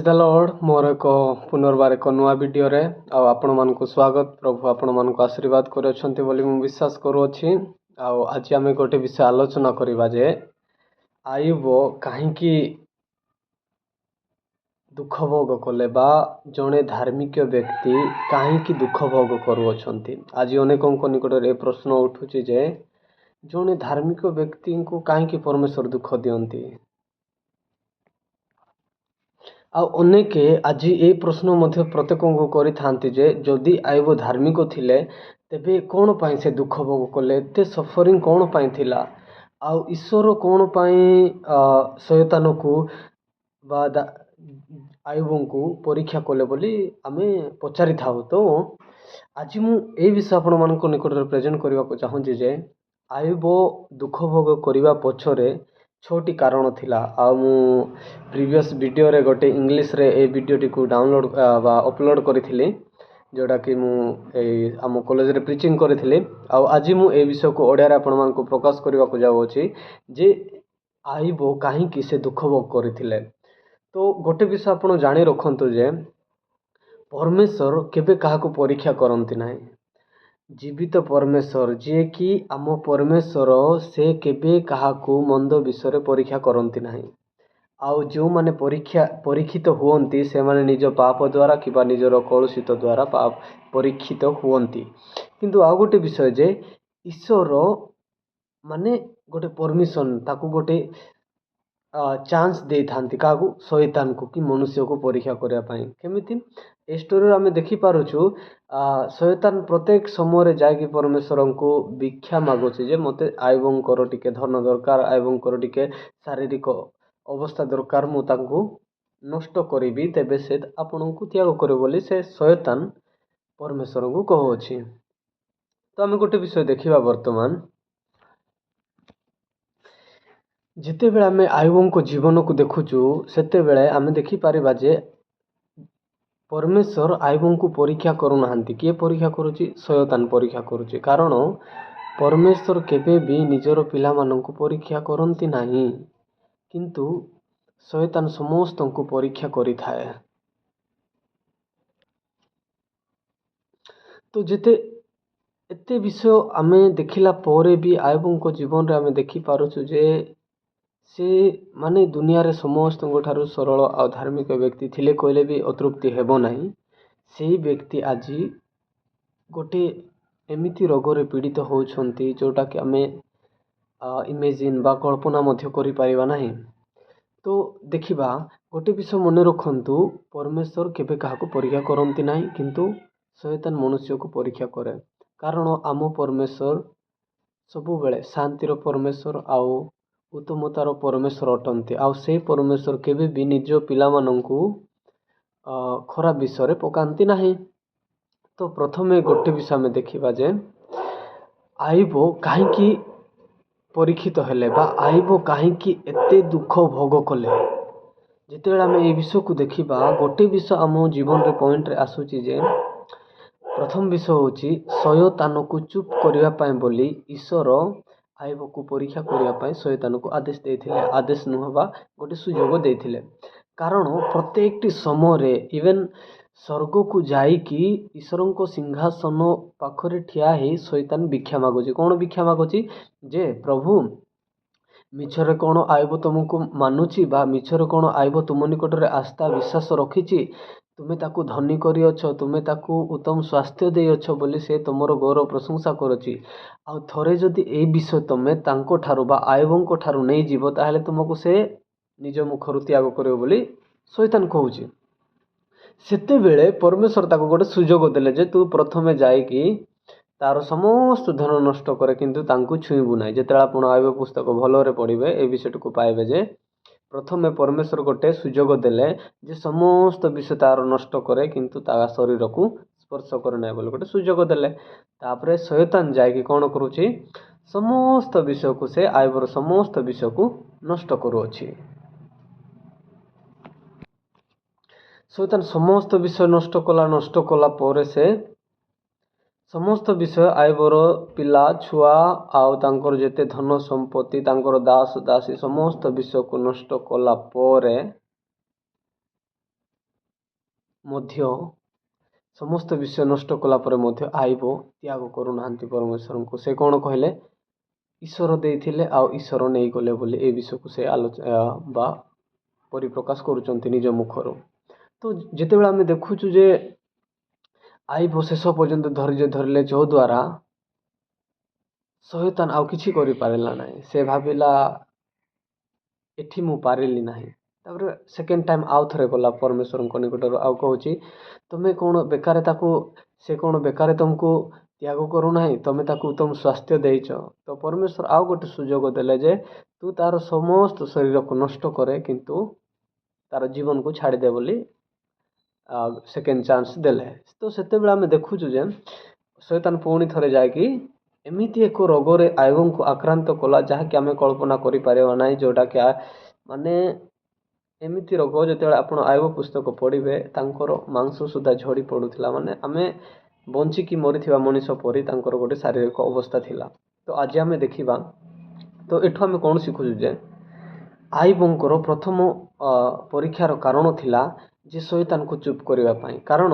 Praise the Lord मोर एक पुनर्बार एक नुआ वीडियो रे आपण मानक स्वागत। प्रभु आपण मानक आशीर्वाद करछंती बोली मु विश्वास करूछि। आज आम गोटे विषय आलोचना करबा जे आयुब काहींकी दुख भोग कले बा जड़े धार्मिक व्यक्ति काहींकी दुख भोग करुछंती। आज अनेकों निकट ए प्रश्न उठुछि जे जड़े धार्मिक व्यक्ति को काहींकी परमेश्वर दुख दियंती। अनेके आज ये प्रश्न मध्य प्रत्येक को करि थांती जे जदि आयुब धार्मिक थिले तेबे कौन पाई से दुख भोग कले, एते सफरिंग कौन पाई थिला, आउ ईश्वर कौन पाई शयतान को बा आयुब को परीक्षा कले बोली आमे पचारि थाउ। तो आज मु ए विषय आपण मानक निकट रे प्रेजेंट करबा को चाहूँ जे आयुब दुख भोग करबा पछरे 6टी कारण थिला। आ मु प्रीवियस वीडियो रे गोटे इंग्लिश रे ए वीडियो को डाउनलोड बा अपलोड करिथिली, जोड़ा कि मु आम कॉलेज रे प्रीचिंग करिथिली। आज मु ए विषय को ओडिया रे आपण मान को प्रकाश करबा को जाउछि जे आयुब काहींकी से दुख भोग करिथिले। तो गोटे विषय आपण जानि रखंतु जे परमेश्वर केबे काहाको परीक्षा करंती नाही। जीवित परमेश्वर जे कि आम परमेश्वर से केबे काहाको मंद विषय परीक्षा करंती नाही। आउ जो माने परीक्षित हुअंती से माने निज पाप द्वारा किबा निजर कलुषित द्वारा पाप परीक्षित हुअंती। किंतु आ गोटे विषय जे ईश्वर माने गोटे परमिशन ताकू गोटे चांस दे थांती काकू शैतान को कि मनुष्य को परीक्षा करने पाई। केमिति ए स्टोरी आम देखि पारुछु शैतान प्रत्येक समय जाकि परमेश्वर को भिक्षा मागुछि जे मते आयुबंकर टिके धन दरकार, आयुबंकर टिके शारीरिक अवस्था दरकार, मु तांको नष्ट करिबी तेबे से आपन को त्याग करे बोली से शैतान परमेश्वर को कहउछि। तो आम गोटे विषय देखिबा वर्तमान जिते बेले आम आयुब को जीवन को देखुचु सेते बेले आम देखि पारिबा जे परमेश्वर आयुब को परीक्षा करूनाहांती। किए परीक्षा करुछि? शैतान परीक्षा करुछि। कारण परमेश्वर केबे भी निजर पिला माननकु परीक्षा करंती नाही, किंतु शैतान समस्त को परीक्षा करि थाए। तो जेते एते विषय आमे देखिला पोरे भी आयुब को जीवन रे आमे देखि पारुछु जे से माने दुनिया रे समस्त ठारू सरल आ धार्मिक व्यक्ति थिले कहले भी अतृप्ति हेबो नाही। सेही व्यक्ति आज गोटे एमिति रोग रे पीड़ित होउछंती जोटा कि आमे इमेजिन बा कल्पना मध्य करि पारिबा नाही। तो देखिबा गोटे विषय मने रखंतु परमेश्वर केबे काहाको परीक्षा करंती नाही, किंतु शैतान मनुष्य को परीक्षा करे। कारण आम परमेश्वर सबु बेले शांतिर परमेश्वर आउ उत्तमतार परमेश्वर अटंती। आउ से परमेश्वर केबे भी निज पिला माननकु खराब विषय पकांती नाही। तो प्रथमे गोटे विषय में देखिबा जे आयुब काहींकी परीक्षित हेले बा आयुब काहींकी एते दुख भोग कले। जेते बेले आमे ए विषय को देखिबा गोटे विषय आम जीवन रे पॉइंट रे आसुची जे प्रथम विषय होची शैतान को चुप करिया पाए बोली ईश्वर आयुब को परीक्षा करिया पाए शैतान को आदेश देथिले। आदेश नुहबा गोटे सुयोग देथिले। कारण प्रत्येक समय रे इवेन स्वर्ग को जाइकी ईश्वर को सिंहासन पाखरे ठिया ही शैतान भिक्षा मागुची। कौन भिक्षा मागुची? जे प्रभु मिछरे कौन आयुब तुमको मानुची बा मिछरे कौन आयुब तुम निकट रे आस्था विश्वास रखिची, तुमे ताकू धनी करी अछो, तुमे ताकू उत्तम स्वास्थ्य दे अछो बोली से तुमर गौरव प्रशंसा करुची। आ थरे जदि ए विषय तमे तांको ठारू बा आयुबंको ठारू नहीं जीवो ताहले तुमको से निज मुखरु त्याग करियो बोली शैतान कहूची। सेते बेले परमेश्वर ताको गोटे सुयोग देले जे तू प्रथमे जाइकी तार समस्त धन नष्ट करे किंतु तांको छुईबू नाही। जेतेला आपण आयुब पुस्तक भलरे पढ़िबे ए विषय को पाइबे जे प्रथमे परमेश्वर गोटे सुयोग देले जे समस्त विषय तार नष्ट करे किंतु ता शरीर को स्पर्श करे नाही बोली गोटे सुयोग देले। तापरे शैतान जाइकी कौन करुची? समस्त विषय को से आयुबर समस्त विषय को नष्ट करुअछि। शैतान समस्त विषय नष्ट कला पोरे से समस्त विषय आयुबर पिला छुआ आउ तांकर जेते धन संपत्ति तांकर दास दासी समस्त विषय को नष्ट कला पोरे ମଧ୍ୟ ସମସ୍ତ ବିଷୟ ନଷ୍ଟ କଲା ପରେ ମଧ୍ୟ ଆଇବ ତ୍ୟାଗ କରୁନାହାନ୍ତି ପରମେଶ୍ୱରଙ୍କୁ। ସେ କ'ଣ କହିଲେ, ଈଶ୍ୱର ଦେଇଥିଲେ ଆଉ ଈଶ୍ୱର ନେଇଗଲେ ବୋଲି ଏ ବିଷୟକୁ ସେ ବା ପରିପ୍ରକାଶ କରୁଛନ୍ତି ନିଜ ମୁଖରୁ। ତ ଯେତେବେଳେ ଆମେ ଦେଖୁଛୁ ଯେ ଆଇବ ଶେଷ ପର୍ଯ୍ୟନ୍ତ ଧୈର୍ଯ୍ୟ ଧରିଲେ, ଯଦ୍ୱାରା ଶୟତାନ ଆଉ କିଛି କରିପାରିଲା ନାହିଁ। ସେ ଭାବିଲା ଏଠି ମୁଁ ପାରିଲି ନାହିଁ। ତାପରେ ସେକେଣ୍ଡ ଟାଇମ୍ ଆଉ ଥରେ ଗଲା ପରମେଶ୍ୱରଙ୍କ ନିକଟରୁ ଆଉ କହୁଛି, ତୁମେ କ'ଣ ବେକାରେ ତାକୁ, ସେ କ'ଣ ବେକାରେ ତୁମକୁ ତ୍ୟାଗ କରୁନାହିଁ, ତୁମେ ତାକୁ ଉତ୍ତମ ସ୍ୱାସ୍ଥ୍ୟ ଦେଇଛ। ତ ପରମେଶ୍ୱର ଆଉ ଗୋଟେ ସୁଯୋଗ ଦେଲେ ଯେ ତୁ ତାର ସମସ୍ତ ଶରୀରକୁ ନଷ୍ଟ କରେ କିନ୍ତୁ ତାର ଜୀବନକୁ ଛାଡ଼ିଦେ ବୋଲି ସେକେଣ୍ଡ ଚାନ୍ସ ଦେଲେ। ତ ସେତେବେଳେ ଆମେ ଦେଖୁଛୁ ଯେ ଶୟତାନ ପୁଣି ଥରେ ଯାଇକି ଏମିତି ଏକ ରୋଗରେ ଆୟବଙ୍କୁ ଆକ୍ରାନ୍ତ କଲା ଯାହାକି ଆମେ କଳ୍ପନା କରିପାରିବା ନାହିଁ। ଯେଉଁଟାକି ମାନେ ଏମିତି ରୋଗ, ଯେତେବେଳେ ଆପଣ ଆୟବ ପୁସ୍ତକ ପଢ଼ିବେ ତାଙ୍କର ମାଂସ ସୁଦ୍ଧା ଝଡ଼ି ପଡ଼ୁଥିଲା। ମାନେ ଆମେ ବଞ୍ଚିକି ମରିଥିବା ମଣିଷ ପରି ତାଙ୍କର ଗୋଟେ ଶାରୀରିକ ଅବସ୍ଥା ଥିଲା। ତ ଆଜି ଆମେ ଦେଖିବା, ତ ଏଠୁ ଆମେ କ'ଣ ଶିଖୁଛୁ ଯେ ଆଇବଙ୍କର ପ୍ରଥମ ପରୀକ୍ଷାର କାରଣ ଥିଲା ଯେ ଶୟତାନକୁ ଚୁପ୍ କରିବା ପାଇଁ। କାରଣ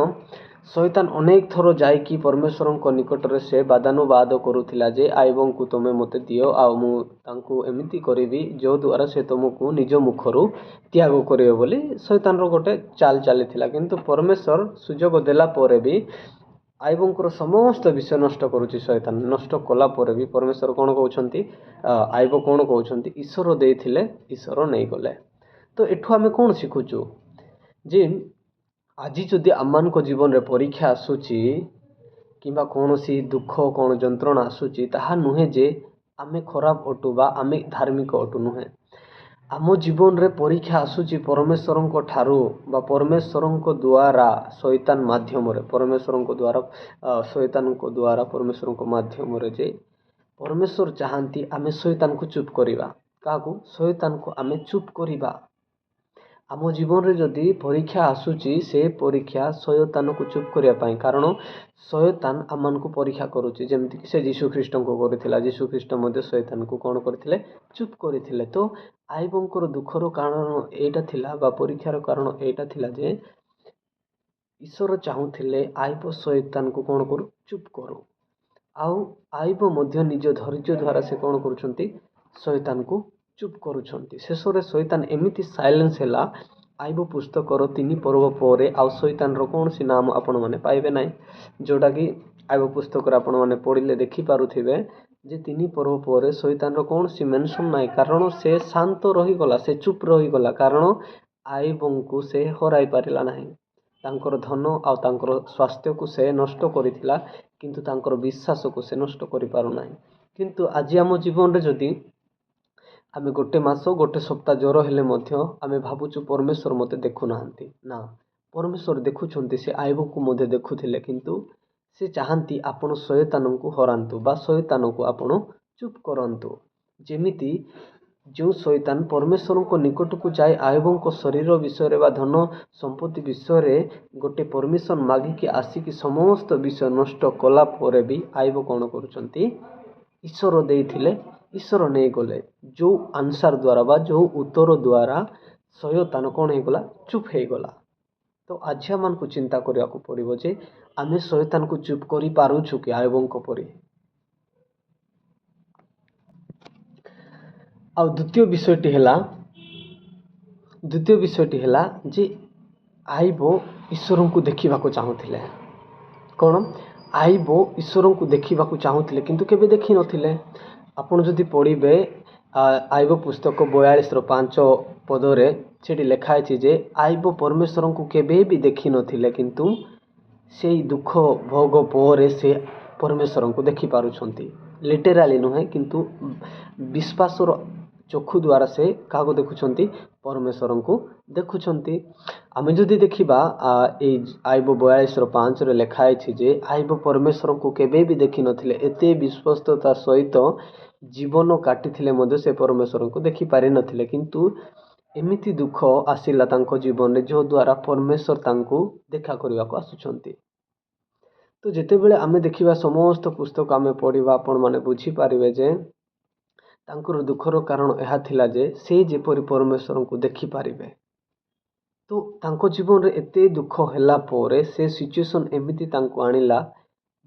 ଶୟତାନ ଅନେକ ଥର ଯାଇକି ପରମେଶ୍ୱରଙ୍କ ନିକଟରେ ସେ ବାଦାନୁବାଦ କରୁଥିଲା ଯେ ଆଇବଙ୍କୁ ତୁମେ ମୋତେ ଦିଅ ଆଉ ମୁଁ ତାଙ୍କୁ ଏମିତି କରିବି ଯଦ୍ୱାରା ସେ ତୁମକୁ ନିଜ ମୁଖରୁ ତ୍ୟାଗ କରିବେ ବୋଲି ଶୟତାନର ଗୋଟେ ଚାଲ ଚାଲିଥିଲା। କିନ୍ତୁ ପରମେଶ୍ୱର ସୁଯୋଗ ଦେଲା ପରେ ବି ଆଇବଙ୍କର ସମସ୍ତ ବିଷୟ ନଷ୍ଟ କରୁଛି ଶୟତାନ। ନଷ୍ଟ କଲା ପରେ ବି ପରମେଶ୍ୱର କ'ଣ କହୁଛନ୍ତି, ଆଇବ କ'ଣ କହୁଛନ୍ତି, ଈଶ୍ୱର ଦେଇଥିଲେ ଈଶ୍ୱର ନେଇଗଲେ। ତ ଏଠୁ ଆମେ କ'ଣ ଶିଖୁଛୁ ଯେ ଆଜି ଯଦି ଆମମାନଙ୍କ ଜୀବନରେ ପରୀକ୍ଷା ଆସୁଛି କିମ୍ବା କୌଣସି ଦୁଃଖ କ'ଣ ଯନ୍ତ୍ରଣା ଆସୁଛି, ତାହା ନୁହେଁ ଯେ ଆମେ ଖରାପ ଅଟୁ ବା ଆମେ ଧାର୍ମିକ ଅଟୁ, ନୁହେଁ। ଆମ ଜୀବନରେ ପରୀକ୍ଷା ଆସୁଛି ପରମେଶ୍ୱରଙ୍କ ଠାରୁ ବା ପରମେଶ୍ୱରଙ୍କ ଦ୍ୱାରା ଶୟତାନ ମାଧ୍ୟମରେ, ପରମେଶ୍ୱରଙ୍କ ଦ୍ୱାରା ଶୟତାନଙ୍କ ଦ୍ୱାରା ପରମେଶ୍ୱରଙ୍କ ମାଧ୍ୟମରେ। ଯେ ପରମେଶ୍ୱର ଚାହାନ୍ତି ଆମେ ଶୟତାନକୁ ଚୁପ୍ କରିବା। କାହାକୁ? ଶୟତାନକୁ ଆମେ ଚୁପ୍ କରିବା। ଆମ ଜୀବନରେ ଯଦି ପରୀକ୍ଷା ଆସୁଛି, ସେ ପରୀକ୍ଷା ଶୟତାନକୁ ଚୁପ୍ କରିବା ପାଇଁ। କାରଣ ଶୟତାନ ଆମମାନଙ୍କୁ ପରୀକ୍ଷା କରୁଛି, ଯେମିତିକି ସେ ଯୀଶୁଖ୍ରୀଷ୍ଟଙ୍କୁ କରିଥିଲା। ଯୀଶୁଖ୍ରୀଷ୍ଟ ମଧ୍ୟ ଶୟତାନକୁ କ'ଣ କରିଥିଲେ? ଚୁପ୍ କରିଥିଲେ। ତ ଆଇବଙ୍କର ଦୁଃଖର କାରଣ ଏଇଟା ଥିଲା ବା ପରୀକ୍ଷାର କାରଣ ଏଇଟା ଥିଲା ଯେ ଈଶ୍ୱର ଚାହୁଁଥିଲେ ଆଇବ ଶୟତାନକୁ କ'ଣ କରୁ? ଚୁପ୍ କରୁ। ଆଉ ଆଇବ ମଧ୍ୟ ନିଜ ଧୈର୍ଯ୍ୟ ଦ୍ୱାରା ସେ କ'ଣ କରୁଛନ୍ତି? ଶୟତାନକୁ ଚୁପ୍ କରୁଛନ୍ତି। ଶେଷରେ ଶୟତାନ ଏମିତି ସାଇଲେନ୍ସ ହେଲା, ଆଇବ ପୁସ୍ତକର 3 ପର୍ବ ପରେ ଆଉ ଶୟତାନର କୌଣସି ନାମ ଆପଣମାନେ ପାଇବେ ନାହିଁ। ଯେଉଁଟାକି ଆଇବ ପୁସ୍ତକରେ ଆପଣମାନେ ପଢ଼ିଲେ ଦେଖିପାରୁଥିବେ ଯେ 3 ପର୍ବ ପରେ ଶୟତାନର କୌଣସି ମେନସନ୍ ନାହିଁ। କାରଣ ସେ ଶାନ୍ତ ରହିଗଲା, ସେ ଚୁପ୍ ରହିଗଲା। କାରଣ ଆଇବଙ୍କୁ ସେ ହରାଇ ପାରିଲା ନାହିଁ। ତାଙ୍କର ଧନ ଆଉ ତାଙ୍କର ସ୍ୱାସ୍ଥ୍ୟକୁ ସେ ନଷ୍ଟ କରିଥିଲା, କିନ୍ତୁ ତାଙ୍କର ବିଶ୍ୱାସକୁ ସେ ନଷ୍ଟ କରିପାରୁନାହିଁ। କିନ୍ତୁ ଆଜି ଆମ ଜୀବନରେ ଯଦି ଆମେ ଗୋଟେ ମାସ ଗୋଟେ ସପ୍ତାହ ଜ୍ୱର ହେଲେ ମଧ୍ୟ ଆମେ ଭାବୁଛୁ ପରମେଶ୍ୱର ମୋତେ ଦେଖୁନାହାନ୍ତି। ନା, ପରମେଶ୍ୱର ଦେଖୁଛନ୍ତି। ସେ ଆଇବକୁ ମଧ୍ୟ ଦେଖୁଥିଲେ, କିନ୍ତୁ ସେ ଚାହାନ୍ତି ଆପଣ ଶୟତାନଙ୍କୁ ହରାନ୍ତୁ ବା ଶୟତାନକୁ ଆପଣ ଚୁପ୍ କରନ୍ତୁ। ଯେମିତି ଯେଉଁ ଶୟତାନ ପରମେଶ୍ୱରଙ୍କ ନିକଟକୁ ଯାଇ ଆଇବଙ୍କ ଶରୀର ବିଷୟରେ ବା ଧନ ସମ୍ପତ୍ତି ବିଷୟରେ ଗୋଟେ ପରମିଶନ ମାଗିକି ଆସିକି ସମସ୍ତ ବିଷୟ ନଷ୍ଟ କଲା ପରେ ବି ଆଇବ କ'ଣ କରୁଛନ୍ତି? ଈଶ୍ୱର ଦେଇଥିଲେ ଈଶ୍ୱର ନେଇଗଲେ। ଯେଉଁ ଆନ୍ସାର ଦ୍ୱାରା ବା ଯେଉଁ ଉତ୍ତର ଦ୍ୱାରା ଶୟତାନ କ'ଣ ହେଇଗଲା? ଚୁପ୍ ହେଇଗଲା। ତ ଆଜି ଆମମାନଙ୍କୁ ଚିନ୍ତା କରିବାକୁ ପଡ଼ିବ ଯେ ଆମେ ଶୟତାନକୁ ଚୁପ୍ କରିପାରୁଛୁ କି ଆଇବଙ୍କ ପରି। ଆଉ ଦ୍ୱିତୀୟ ବିଷୟଟି ହେଲା ଯେ ଆଇବ ଈଶ୍ୱରଙ୍କୁ ଦେଖିବାକୁ ଚାହୁଁଥିଲେ। କ'ଣ? ଆଇବ ଈଶ୍ୱରଙ୍କୁ ଦେଖିବାକୁ ଚାହୁଁଥିଲେ କିନ୍ତୁ କେବେ ଦେଖିନଥିଲେ। ଆପଣ ଯଦି ପଢ଼ିବେ ଆଇବ ପୁସ୍ତକ 42:5 ପଦରେ ସେଠି ଲେଖା ହେଇଛି ଯେ ଆଇବ ପରମେଶ୍ୱରଙ୍କୁ କେବେ ବି ଦେଖିନଥିଲେ, କିନ୍ତୁ ସେଇ ଦୁଃଖ ଭୋଗ ପରେ ସେ ପରମେଶ୍ୱରଙ୍କୁ ଦେଖିପାରୁଛନ୍ତି। ଲିଟେରାଲି ନୁହେଁ, କିନ୍ତୁ ବିଶ୍ୱାସର ଚକ୍ଷୁ ଦ୍ୱାରା ସେ କାହାକୁ ଦେଖୁଛନ୍ତି? ପରମେଶ୍ୱରଙ୍କୁ ଦେଖୁଛନ୍ତି। ଆମେ ଯଦି ଦେଖିବା ଏଇ ଆଇବ 42:5 ଲେଖା ହେଇଛି ଯେ ଆଇବ ପରମେଶ୍ୱରଙ୍କୁ କେବେ ବି ଦେଖିନଥିଲେ। ଏତେ ବିଶ୍ୱସ୍ତତା ସହିତ ଜୀବନ କାଟିଥିଲେ ମଧ୍ୟ ସେ ପରମେଶ୍ୱରଙ୍କୁ ଦେଖିପାରିନଥିଲେ। କିନ୍ତୁ ଏମିତି ଦୁଃଖ ଆସିଲା ତାଙ୍କ ଜୀବନରେ ଯଦ୍ୱାରା ପରମେଶ୍ୱର ତାଙ୍କୁ ଦେଖା କରିବାକୁ ଆସୁଛନ୍ତି। ତ ଯେତେବେଳେ ଆମେ ଦେଖିବା ସମସ୍ତ ପୁସ୍ତକ ଆମେ ପଢ଼ିବା, ଆପଣମାନେ ବୁଝିପାରିବେ ଯେ ତାଙ୍କର ଦୁଃଖର କାରଣ ଏହା ଥିଲା ଯେ ସେ ଯେପରି ପରମେଶ୍ୱରଙ୍କୁ ଦେଖିପାରିବେ। ତ ତାଙ୍କ ଜୀବନରେ ଏତେ ଦୁଃଖ ହେଲା ପରେ ସେ ସିଚୁଏସନ୍ ଏମିତି ତାଙ୍କୁ ଆଣିଲା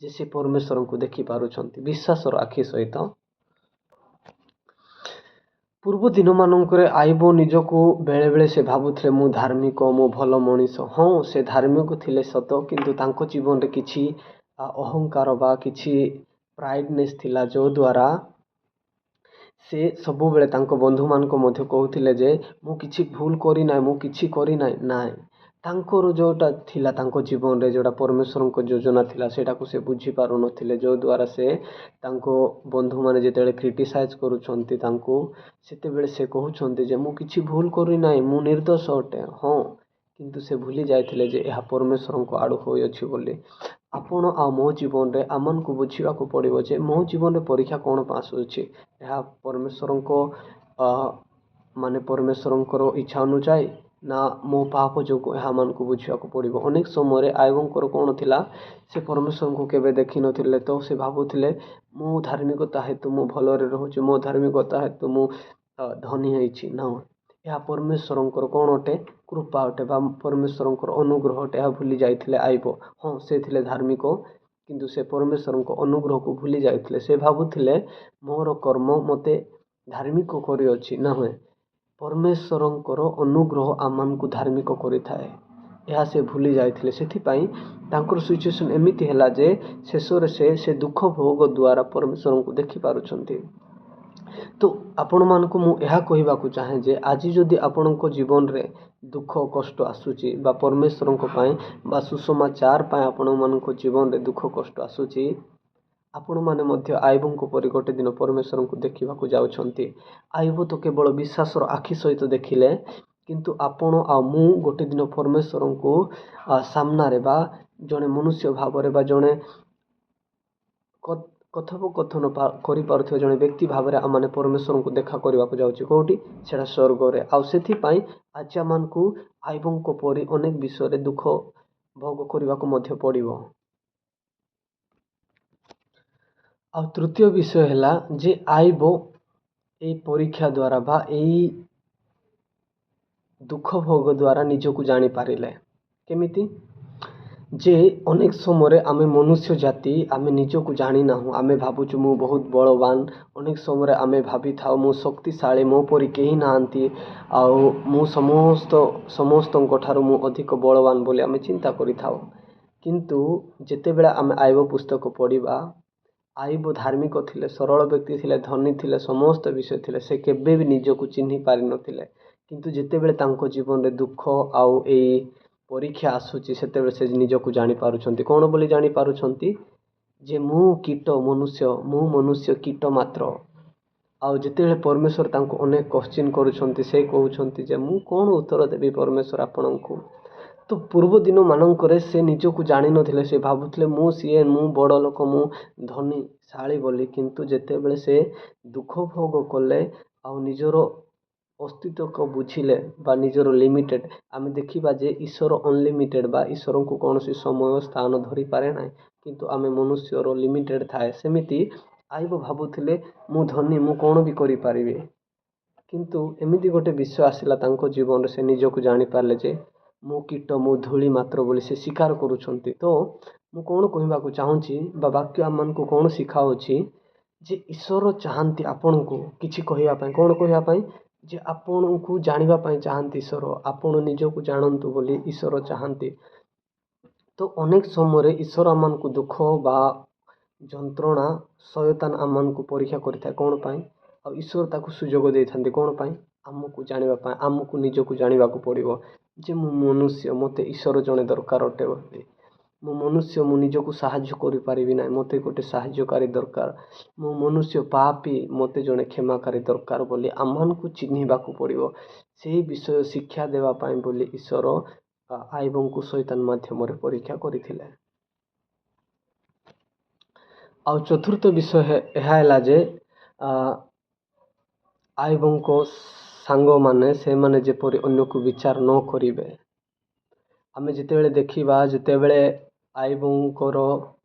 ଯେ ସେ ପରମେଶ୍ୱରଙ୍କୁ ଦେଖିପାରୁଛନ୍ତି ବିଶ୍ୱାସର ଆଖି ସହିତ। ପୂର୍ବ ଦିନମାନଙ୍କରେ ଆଇବ ନିଜକୁ ବେଳେବେଳେ ସେ ଭାବୁଥିଲେ ମୁଁ ଧାର୍ମିକ, ମୁଁ ଭଲ ମଣିଷ। ହଁ, ସେ ଧାର୍ମିକ ଥିଲେ ସତ, କିନ୍ତୁ ତାଙ୍କ ଜୀବନରେ କିଛି ଅହଙ୍କାର ବା କିଛି ପ୍ରାଇଡ଼ନେସ୍ ଥିଲା, ଯଦ୍ୱାରା ସେ ସବୁବେଳେ ତାଙ୍କ ବନ୍ଧୁମାନଙ୍କୁ ମଧ୍ୟ କହୁଥିଲେ ଯେ ମୁଁ କିଛି ଭୁଲ କରିନାହିଁ, ମୁଁ କିଛି କରିନାହିଁ। ନାଇଁ, ତାଙ୍କର ଯେଉଁଟା ଥିଲା ତାଙ୍କ ଜୀବନରେ, ଯେଉଁଟା ପରମେଶ୍ୱରଙ୍କ ଯୋଜନା ଥିଲା, ସେଇଟାକୁ ସେ ବୁଝିପାରୁନଥିଲେ। ଯଦ୍ୱାରା ସେ ତାଙ୍କ ବନ୍ଧୁମାନେ ଯେତେବେଳେ କ୍ରିଟିସାଇଜ୍ କରୁଛନ୍ତି ତାଙ୍କୁ, ସେତେବେଳେ ସେ କହୁଛନ୍ତି ଯେ ମୁଁ କିଛି ଭୁଲ କରିନାହିଁ, ମୁଁ ନିର୍ଦ୍ଦୋଷ ଅଟେ। ହଁ, କିନ୍ତୁ ସେ ଭୁଲି ଯାଇଥିଲେ ଯେ ଏହା ପରମେଶ୍ୱରଙ୍କ ଆଡ଼ୁ ହୋଇଅଛି ବୋଲି। ଆପଣ ଆଉ ମୋ ଜୀବନରେ ଆମମାନଙ୍କୁ ବୁଝିବାକୁ ପଡ଼ିବ ଯେ ମୋ ଜୀବନରେ ପରୀକ୍ଷା କ'ଣ ପାଇଁ ଆସୁଛି, ଏହା ପରମେଶ୍ୱରଙ୍କ ପରମେଶ୍ୱରଙ୍କର ଇଚ୍ଛା ଅନୁଯାୟୀ ନା ମୋ ପାପ ଯୋଗୁଁ, ଏହା ଆମମାନଙ୍କୁ ବୁଝିବାକୁ ପଡ଼ିବ। ଅନେକ ସମୟରେ ଆୟବଙ୍କର କ'ଣ ଥିଲା, ସେ ପରମେଶ୍ୱରଙ୍କୁ କେବେ ଦେଖିନଥିଲେ, ତ ସେ ଭାବୁଥିଲେ ମୋ ଧାର୍ମିକତା ହେତୁ ମୁଁ ଭଲରେ ରହୁଛି, ମୋ ଧାର୍ମିକତା ହେତୁ ମୁଁ ଧନୀ ହେଇଛି। ନା, ଏହା ପରମେଶ୍ୱରଙ୍କର କ'ଣ ଅଟେ, କୃପା ଅଟେ ବା ପରମେଶ୍ୱରଙ୍କର ଅନୁଗ୍ରହ ଅଟେ। ଏହା ଭୁଲି ଯାଇଥିଲେ ଆଇବ। ହଁ, ସେ ଥିଲେ ଧାର୍ମିକ, କିନ୍ତୁ ସେ ପରମେଶ୍ୱରଙ୍କ ଅନୁଗ୍ରହକୁ ଭୁଲି ଯାଇଥିଲେ। ସେ ଭାବୁଥିଲେ ମୋର କର୍ମ ମୋତେ ଧାର୍ମିକ କରିଅଛି। ନା ହୁଏ, ପରମେଶ୍ୱରଙ୍କର ଅନୁଗ୍ରହ ଆମମାନଙ୍କୁ ଧାର୍ମିକ କରିଥାଏ, ଏହା ସେ ଭୁଲି ଯାଇଥିଲେ। ସେଥିପାଇଁ ତାଙ୍କର ସିଚୁଏସନ୍ ଏମିତି ହେଲା ଯେ ଶେଷରେ ସେ ଦୁଃଖ ଭୋଗ ଦ୍ୱାରା ପରମେଶ୍ୱରଙ୍କୁ ଦେଖିପାରୁଛନ୍ତି। ତ ଆପଣମାନଙ୍କୁ ମୁଁ ଏହା କହିବାକୁ ଚାହେଁ ଯେ ଆଜି ଯଦି ଆପଣଙ୍କ ଜୀବନରେ ଦୁଃଖ କଷ୍ଟ ଆସୁଛି ବା ପରମେଶ୍ୱରଙ୍କ ପାଇଁ ବା ସୁସମାଚାର ପାଇଁ ଆପଣମାନଙ୍କ ଜୀବନରେ ଦୁଃଖ କଷ୍ଟ ଆସୁଛି, ଆପଣମାନେ ମଧ୍ୟ ଆଇବଙ୍କ ପରି ଗୋଟେ ଦିନ ପରମେଶ୍ୱରଙ୍କୁ ଦେଖିବାକୁ ଯାଉଛନ୍ତି। ଆଇବ ତ କେବଳ ବିଶ୍ୱାସର ଆଖି ସହିତ ଦେଖିଲେ, କିନ୍ତୁ ଆପଣ ଆଉ ମୁଁ ଗୋଟେ ଦିନ ପରମେଶ୍ୱରଙ୍କୁ ସାମ୍ନାରେ ବା ଜଣେ ମନୁଷ୍ୟ ଭାବରେ ବା ଜଣେ କଥୋପକଥନ କରିପାରୁଥିବା ଜଣେ ବ୍ୟକ୍ତି ଭାବରେ ଆମମାନେ ପରମେଶ୍ୱରଙ୍କୁ ଦେଖା କରିବାକୁ ଯାଉଛି। କେଉଁଠି? ସେଇଟା ସ୍ୱର୍ଗରେ। ଆଉ ସେଥିପାଇଁ ଆଜି ଆମମାନଙ୍କୁ ଆଇବଙ୍କ ପରି ଅନେକ ବିଷୟରେ ଦୁଃଖ ଭୋଗ କରିବାକୁ ମଧ୍ୟ ପଡ଼ିବ। ଆଉ ତୃତୀୟ ବିଷୟ ହେଲା ଯେ ଆଇବ ଏଇ ପରୀକ୍ଷା ଦ୍ୱାରା ବା ଏଇ ଦୁଃଖ ଭୋଗ ଦ୍ୱାରା ନିଜକୁ ଜାଣିପାରିଲେ। କେମିତି? ଯେ ଅନେକ ସମୟରେ ଆମେ ମନୁଷ୍ୟ ଜାତି, ଆମେ ନିଜକୁ ଜାଣିନାହୁଁ। ଆମେ ଭାବୁଛୁ ମୁଁ ବହୁତ ବଳବାନ। ଅନେକ ସମୟରେ ଆମେ ଭାବିଥାଉ ମୁଁ ଶକ୍ତିଶାଳୀ, ମୋ ପରି କେହି ନାହାନ୍ତି, ଆଉ ମୁଁ ସମସ୍ତଙ୍କ ଠାରୁ ମୁଁ ଅଧିକ ବଳବାନ ବୋଲି ଆମେ ଚିନ୍ତା କରିଥାଉ। କିନ୍ତୁ ଯେତେବେଳେ ଆମେ ଆଇବ ପୁସ୍ତକ ପଢ଼ିବା, ଆଇବ ଧାର୍ମିକ ଥିଲେ, ସରଳ ବ୍ୟକ୍ତି ଥିଲେ, ଧନୀ ଥିଲେ, ସମସ୍ତ ବିଷୟ ଥିଲେ। ସେ କେବେ ବି ନିଜକୁ ଚିହ୍ନି ପାରିନଥିଲେ। କିନ୍ତୁ ଯେତେବେଳେ ତାଙ୍କ ଜୀବନରେ ଦୁଃଖ ଆଉ ଏଇ ପରୀକ୍ଷା ଆସୁଛି, ସେତେବେଳେ ସେ ନିଜକୁ ଜାଣିପାରୁଛନ୍ତି। କ'ଣ ବୋଲି ଜାଣିପାରୁଛନ୍ତି? ଯେ ମୁଁ କୀଟ ମନୁଷ୍ୟ, ମୁଁ ମନୁଷ୍ୟ କୀଟ ମାତ୍ର। ଆଉ ଯେତେବେଳେ ପରମେଶ୍ୱର ତାଙ୍କୁ ଅନେକ କୋଶ୍ଚିନ୍ କରୁଛନ୍ତି, ସେ କହୁଛନ୍ତି ଯେ ମୁଁ କ'ଣ ଉତ୍ତର ଦେବି ପରମେଶ୍ୱର ଆପଣଙ୍କୁ। ତ ପୂର୍ବ ଦିନମାନଙ୍କରେ ସେ ନିଜକୁ ଜାଣିନଥିଲେ। ସେ ଭାବୁଥିଲେ ମୁଁ ବଡ଼ ଲୋକ, ମୁଁ ଧନୀଶାଳୀ ବୋଲି। କିନ୍ତୁ ଯେତେବେଳେ ସେ ଦୁଃଖ ଭୋଗ କଲେ ଆଉ ନିଜର ଅସ୍ତିତ୍ୱକୁ ବୁଝିଲେ ବା ନିଜର ଲିମିଟେଡ଼, ଆମେ ଦେଖିବା ଯେ ଈଶ୍ୱର ଅନଲିମିଟେଡ଼ ବା ଈଶ୍ୱରଙ୍କୁ କୌଣସି ସମୟ ସ୍ଥାନ ଧରିପାରେ ନାହିଁ, କିନ୍ତୁ ଆମେ ମନୁଷ୍ୟର ଲିମିଟେଡ଼ ଥାଏ। ସେମିତି ଆଇବ ଭାବୁଥିଲେ ମୁଁ ଧନୀ, ମୁଁ କ'ଣ ବି କରିପାରିବି। କିନ୍ତୁ ଏମିତି ଗୋଟେ ବିଷୟ ଆସିଲା ତାଙ୍କ ଜୀବନରେ, ସେ ନିଜକୁ ଜାଣିପାରିଲେ ଯେ ମୁଁ କୀଟ, ମୁଁ ଧୂଳି ମାତ୍ର ବୋଲି ସେ ସ୍ୱୀକାର କରୁଛନ୍ତି। ତ ମୁଁ କ'ଣ କହିବାକୁ ଚାହୁଁଛି ବା ବାକ୍ୟ ଆମମାନଙ୍କୁ କ'ଣ ଶିଖାଉଛି ଯେ ଈଶ୍ୱର ଚାହାନ୍ତି ଆପଣଙ୍କୁ କିଛି କହିବା ପାଇଁ। କ'ଣ କହିବା ପାଇଁ? ଯେ ଆପଣଙ୍କୁ ଜାଣିବା ପାଇଁ ଚାହାନ୍ତି ଈଶ୍ୱର। ଆପଣ ନିଜକୁ ଜାଣନ୍ତୁ ବୋଲି ଈଶ୍ୱର ଚାହାନ୍ତି। ତ ଅନେକ ସମୟରେ ଈଶ୍ୱର ଆମମାନଙ୍କୁ ଦୁଃଖ ବା ଯନ୍ତ୍ରଣା, ଶୟତାନ ଆମମାନଙ୍କୁ ପରୀକ୍ଷା କରିଥାଏ। କ'ଣ ପାଇଁ? ଆଉ ଈଶ୍ୱର ତାକୁ ସୁଯୋଗ ଦେଇଥାନ୍ତି। କ'ଣ ପାଇଁ? ଆମକୁ ଜାଣିବା ପାଇଁ। ଆମକୁ ନିଜକୁ ଜାଣିବାକୁ ପଡ଼ିବ ଯେ ମୁଁ ମନୁଷ୍ୟ, ମୋତେ ଈଶ୍ୱର ଜଣେ ଦରକାର ଅଟେ ବୋଲି। ମୁଁ ମନୁଷ୍ୟ, ମୁଁ ନିଜକୁ ସାହାଯ୍ୟ କରିପାରିବି ନାହିଁ, ମୋତେ ଗୋଟେ ସାହାଯ୍ୟକାରୀ ଦରକାର। ମୁଁ ମନୁଷ୍ୟ ପାପୀ, ମୋତେ ଜଣେ କ୍ଷମାକାରୀ ଦରକାର ବୋଲି ଆମମାନଙ୍କୁ ଚିହ୍ନିବାକୁ ପଡ଼ିବ। ସେହି ବିଷୟ ଶିକ୍ଷା ଦେବା ପାଇଁ ବୋଲି ଈଶ୍ୱର ଆଇବଙ୍କୁ ଶୟତାନ ମାଧ୍ୟମରେ ପରୀକ୍ଷା କରିଥିଲେ। ଆଉ ଚତୁର୍ଥ ବିଷୟ ଏହା ହେଲା ଯେ ଆଇବଙ୍କ ସାଙ୍ଗମାନେ, ସେମାନେ ଯେପରି ଅନ୍ୟକୁ ବିଚାର ନ କରିବେ। ଆମେ ଯେତେବେଳେ ଦେଖିବା, ଯେତେବେଳେ ଆଇବଙ୍କର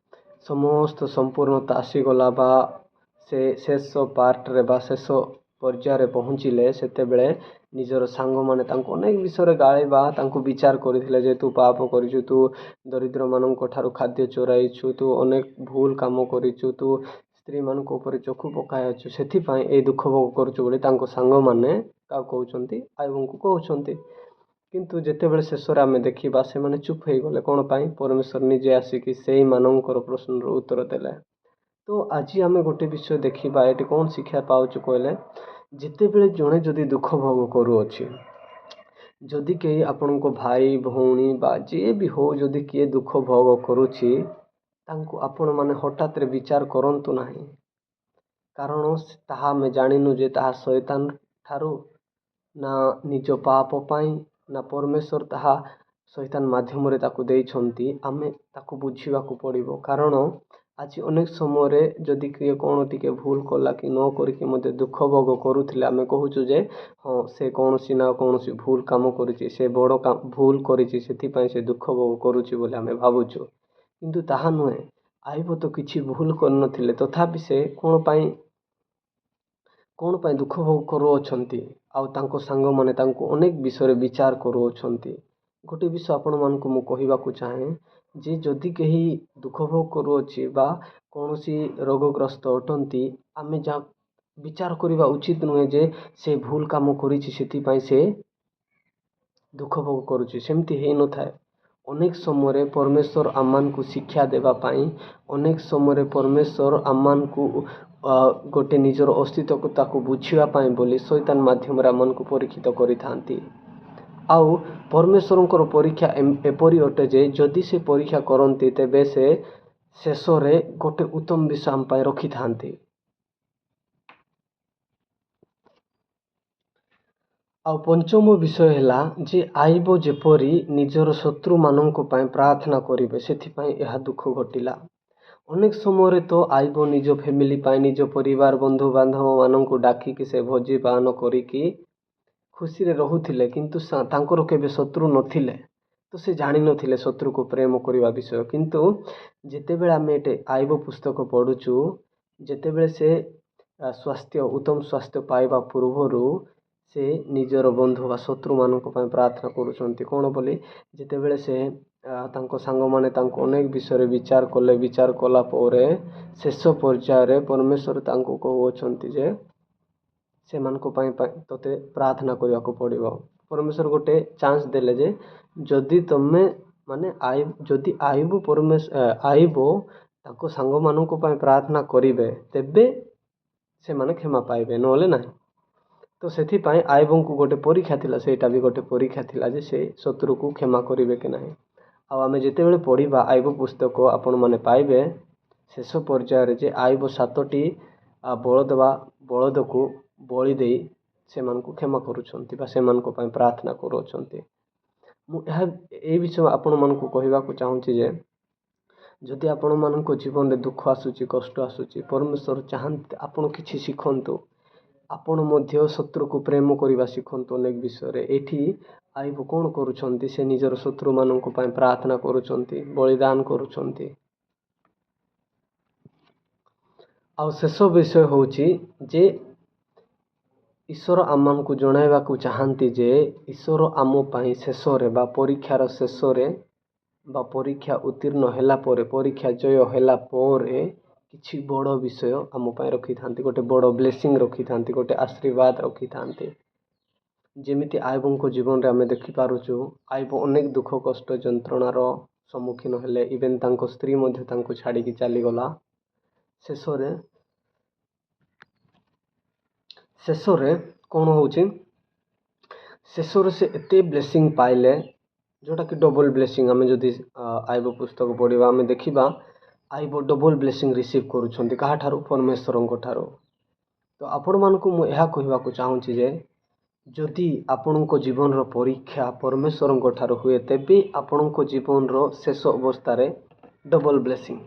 ସମସ୍ତ ସମ୍ପୂର୍ଣ୍ଣତା ଆସିଗଲା ବା ସେ ଶେଷ ପାର୍ଟରେ ବା ଶେଷ ପର୍ଯ୍ୟାୟରେ ପହଞ୍ଚିଲେ, ସେତେବେଳେ ନିଜର ସାଙ୍ଗମାନେ ତାଙ୍କୁ ଅନେକ ବିଷୟରେ ଗାଳି ବା ତାଙ୍କୁ ବିଚାର କରିଥିଲେ ଯେ ତୁ ପାପ କରିଛୁ, ତୁ ଦରିଦ୍ରମାନଙ୍କ ଠାରୁ ଖାଦ୍ୟ ଚୋରାଇଛୁ, ତୁ ଅନେକ ଭୁଲ କାମ କରିଛୁ, ତୁ ସ୍ତ୍ରୀମାନଙ୍କ ଉପରେ ଚକ୍ଷୁ ପକାଇଛୁ, ସେଥିପାଇଁ ଏଇ ଦୁଃଖ ଭୋଗ କରୁଛୁ ବୋଲି ତାଙ୍କ ସାଙ୍ଗମାନେ କାହାକୁ କହୁଛନ୍ତି, ଆୟୋବଙ୍କୁ କହୁଛନ୍ତି। କିନ୍ତୁ ଯେତେବେଳେ ଶେଷରେ ଆମେ ଦେଖିବା ସେମାନେ ଚୁପ୍ ହେଇଗଲେ। କ'ଣ ପାଇଁ? ପରମେଶ୍ୱର ନିଜେ ଆସିକି ସେଇମାନଙ୍କର ପ୍ରଶ୍ନର ଉତ୍ତର ଦେଲେ। ତ ଆଜି ଆମେ ଗୋଟେ ବିଷୟ ଦେଖିବା, ଏଠି କ'ଣ ଶିକ୍ଷା ପାଉଛୁ କହିଲେ, ଯେତେବେଳେ ଜଣେ ଯଦି ଦୁଃଖ ଭୋଗ କରୁଅଛି, ଯଦି କେହି ଆପଣଙ୍କ ଭାଇ ଭଉଣୀ ବା ଯିଏ ବି ହଉ, ଯଦି କିଏ ଦୁଃଖ ଭୋଗ କରୁଛି, ତାଙ୍କୁ ଆପଣମାନେ ହଠାତ୍ରେ ବିଚାର କରନ୍ତୁ ନାହିଁ। କାରଣ ତାହା ଆମେ ଜାଣିନୁ ଯେ ତାହା ଶୈତାନ ଠାରୁ ନା ନିଜ ପାପ ପାଇଁ ନା ପରମେଶ୍ୱର ତାହା ଶୈତାନ ମାଧ୍ୟମରେ ତାକୁ ଦେଇଛନ୍ତି। ଆମେ ତାକୁ ବୁଝିବାକୁ ପଡ଼ିବ। କାରଣ ଆଜି ଅନେକ ସମୟରେ ଯଦି କିଏ କ'ଣ ଟିକେ ଭୁଲ କଲା କି ନ କରିକି ମଧ୍ୟ ଦୁଃଖ ଭୋଗ କରୁଥିଲେ, ଆମେ କହୁଛୁ ଯେ ହଁ ସେ କୌଣସି ନା କୌଣସି ଭୁଲ କାମ କରିଛି, ସେ ବଡ଼ ଭୁଲ କରିଛି, ସେଥିପାଇଁ ସେ ଦୁଃଖ ଭୋଗ କରୁଛି ବୋଲି ଆମେ ଭାବୁଛୁ। କିନ୍ତୁ ତାହା ନୁହେଁ। ଆୟୋବ ତ କିଛି ଭୁଲ କରିନଥିଲେ, ତଥାପି ସେ କ'ଣ ପାଇଁ ଦୁଃଖ ଭୋଗ କରୁଅଛନ୍ତି, ଆଉ ତାଙ୍କ ସାଙ୍ଗମାନେ ତାଙ୍କୁ ଅନେକ ବିଷୟରେ ବିଚାର କରୁଅଛନ୍ତି। ଗୋଟେ ବିଷୟ ଆପଣମାନଙ୍କୁ ମୁଁ କହିବାକୁ ଚାହେଁ ଯେ ଯଦି କେହି ଦୁଃଖ ଭୋଗ କରୁଅଛି ବା କୌଣସି ରୋଗଗ୍ରସ୍ତ ଅଟନ୍ତି, ଆମେ ବିଚାର କରିବା ଉଚିତ ନୁହେଁ ଯେ ସେ ଭୁଲ କାମ କରିଛି, ସେଥିପାଇଁ ସେ ଦୁଃଖ ଭୋଗ କରୁଛି। ସେମିତି ହେଇନଥାଏ। ଅନେକ ସମୟରେ ପରମେଶ୍ୱର ଆମମାନଙ୍କୁ ଶିକ୍ଷା ଦେବା ପାଇଁ, ଅନେକ ସମୟରେ ପରମେଶ୍ୱର ଆମମାନଙ୍କୁ ଗୋଟେ ନିଜର ଅସ୍ତିତ୍ୱକୁ ତାକୁ ବୁଝିବା ପାଇଁ ବୋଲି ଶୈତାନ ମାଧ୍ୟମରେ ଆମମାନଙ୍କୁ ପରୀକ୍ଷିତ କରିଥାନ୍ତି। ଆଉ ପରମେଶ୍ୱରଙ୍କର ପରୀକ୍ଷା ଏପରି ଅଟେ ଯେ ଯଦି ସେ ପରୀକ୍ଷା କରନ୍ତି, ତେବେ ସେ ଶେଷରେ ଗୋଟେ ଉତ୍ତମ ବିଷୟ ଆମ ପାଇଁ ରଖିଥାନ୍ତି। ଆଉ ପଞ୍ଚମ ବିଷୟ ହେଲା ଯେ ଆୟୋବ ଯେପରି ନିଜର ଶତ୍ରୁମାନଙ୍କ ପାଇଁ ପ୍ରାର୍ଥନା କରିବେ, ସେଥିପାଇଁ ଏହା ଦୁଃଖ ଘଟିଲା। ଅନେକ ସମୟରେ ତ ଆୟୋବ ନିଜ ଫ୍ୟାମିଲି ପାଇଁ, ନିଜ ପରିବାର ବନ୍ଧୁବାନ୍ଧବମାନଙ୍କୁ ଡାକିକି ସେ ଭୋଜି ପାଳନ କରିକି ଖୁସିରେ ରହୁଥିଲେ। କିନ୍ତୁ ତାଙ୍କର କେବେ ଶତ୍ରୁ ନଥିଲେ, ତ ସେ ଜାଣିନଥିଲେ ଶତ୍ରୁକୁ ପ୍ରେମ କରିବା ବିଷୟ। କିନ୍ତୁ ଯେତେବେଳେ ଆମେ ଏଠି ଆୟୋବ ପୁସ୍ତକ ପଢ଼ୁଛୁ, ଯେତେବେଳେ ସେ ଉତ୍ତମ ସ୍ୱାସ୍ଥ୍ୟ ପାଇବା ପୂର୍ବରୁ ସେ ନିଜର ବନ୍ଧୁ ବା ଶତ୍ରୁମାନଙ୍କ ପାଇଁ ପ୍ରାର୍ଥନା କରୁଛନ୍ତି। କ'ଣ ବୋଲି? ଯେତେବେଳେ ସେ ତାଙ୍କ ସାଙ୍ଗମାନେ ତାଙ୍କୁ ଅନେକ ବିଷୟରେ ବିଚାର କଲା ପରେ ଶେଷ ପର୍ଯ୍ୟାୟରେ ପରମେଶ୍ୱର ତାଙ୍କୁ କହୁଅଛନ୍ତି ଯେ ସେମାନଙ୍କ ପାଇଁ ତୋତେ ପ୍ରାର୍ଥନା କରିବାକୁ ପଡ଼ିବ। ପରମେଶ୍ୱର ଗୋଟେ ଚାନ୍ସ ଦେଲେ ଯେ ଯଦି ତମେ ଯଦି ଆୟୋବ ତାଙ୍କ ସାଙ୍ଗମାନଙ୍କ ପାଇଁ ପ୍ରାର୍ଥନା କରିବେ, ତେବେ ସେମାନେ କ୍ଷମା ପାଇବେ, ନହେଲେ ନାହିଁ। ତ ସେଥିପାଇଁ ଆୟୋବଙ୍କୁ ଗୋଟେ ପରୀକ୍ଷା ଥିଲା, ସେଇଟା ବି ଗୋଟେ ପରୀକ୍ଷା ଥିଲା ଯେ ସେ ଶତ୍ରୁକୁ କ୍ଷମା କରିବେ କି ନାହିଁ। ଆଉ ଆମେ ଯେତେବେଳେ ପଢ଼ିବା ଆୟୋବ ପୁସ୍ତକ, ଆପଣମାନେ ପାଇବେ ଶେଷ ପର୍ଯ୍ୟାୟରେ ଯେ ଆୟୋବ 7ଟି ବଳଦକୁ ବଳି ଦେଇ ସେମାନଙ୍କୁ କ୍ଷମା କରୁଛନ୍ତି ବା ସେମାନଙ୍କ ପାଇଁ ପ୍ରାର୍ଥନା କରୁଅଛନ୍ତି। ମୁଁ ଏଇ ବିଷୟ ଆପଣମାନଙ୍କୁ କହିବାକୁ ଚାହୁଁଛି ଯେ ଯଦି ଆପଣମାନଙ୍କ ଜୀବନରେ ଦୁଃଖ ଆସୁଛି, କଷ୍ଟ ଆସୁଛି, ପରମେଶ୍ୱର ଚାହାନ୍ତି ଆପଣ କିଛି ଶିଖନ୍ତୁ। ଆପଣ ମଧ୍ୟ ଶତ୍ରୁକୁ ପ୍ରେମ କରିବା ଶିଖନ୍ତୁ। ଅନେକ ବିଷୟରେ ଏଠି ଆୟୋବ କ'ଣ କରୁଛନ୍ତି? ସେ ନିଜର ଶତ୍ରୁମାନଙ୍କ ପାଇଁ ପ୍ରାର୍ଥନା କରୁଛନ୍ତି, ବଳିଦାନ କରୁଛନ୍ତି। ଆଉ ଶେଷ ବିଷୟ ହେଉଛି ଯେ ଈଶ୍ୱର ଆମମାନଙ୍କୁ ଜଣାଇବାକୁ ଚାହାନ୍ତି ଯେ ଈଶ୍ୱର ଆମ ପାଇଁ ଶେଷରେ ବା ପରୀକ୍ଷାର ଶେଷରେ ବା ପରୀକ୍ଷା ଉତ୍ତୀର୍ଣ୍ଣ ହେଲା ପରେ, ପରୀକ୍ଷା ଜୟ ହେଲା ପରେ କିଛି ବଡ଼ ବିଷୟ ଆମ ପାଇଁ ରଖିଥାନ୍ତି, ଗୋଟେ ବଡ଼ ବ୍ଲେସିଂ ରଖିଥାନ୍ତି, ଗୋଟେ ଆଶୀର୍ବାଦ ରଖିଥାନ୍ତି। ଯେମିତି ଆୟୋବଙ୍କ ଜୀବନରେ ଆମେ ଦେଖିପାରୁଛୁ, ଆୟୋବ ଅନେକ ଦୁଃଖ କଷ୍ଟ ଯନ୍ତ୍ରଣାର ସମ୍ମୁଖୀନ ହେଲେ। ଇଭେନ୍ ତାଙ୍କ ସ୍ତ୍ରୀ ମଧ୍ୟ ତାଙ୍କୁ ଛାଡ଼ିକି ଚାଲିଗଲା। ଶେଷରେ କ'ଣ ହେଉଛି? ଶେଷରେ ସେ ଏତେ ବ୍ଲେସିଂ ପାଇଲେ, ଯେଉଁଟାକି ଡବଲ୍ ବ୍ଲେସିଂ। ଆମେ ଯଦି ଆୟୋବ ପୁସ୍ତକ ପଢ଼ିବା, ଆମେ ଦେଖିବା ଆୟୋବ ଡବଲ୍ ବ୍ଲେସିଂ ରିସିଭ୍ କରୁଛନ୍ତି। କାହାଠାରୁ? ପରମେଶ୍ୱରଙ୍କ ଠାରୁ। ତ ଆପଣମାନଙ୍କୁ ମୁଁ ଏହା କହିବାକୁ ଚାହୁଁଛି ଯେ ଯଦି ଆପଣଙ୍କ ଜୀବନର ପରୀକ୍ଷା ପରମେଶ୍ୱରଙ୍କ ଠାରୁ ହୁଏ, ତେବେ ଆପଣଙ୍କ ଜୀବନର ଶେଷ ଅବସ୍ଥାରେ ଡବଲ୍ ବ୍ଲେସିଂ।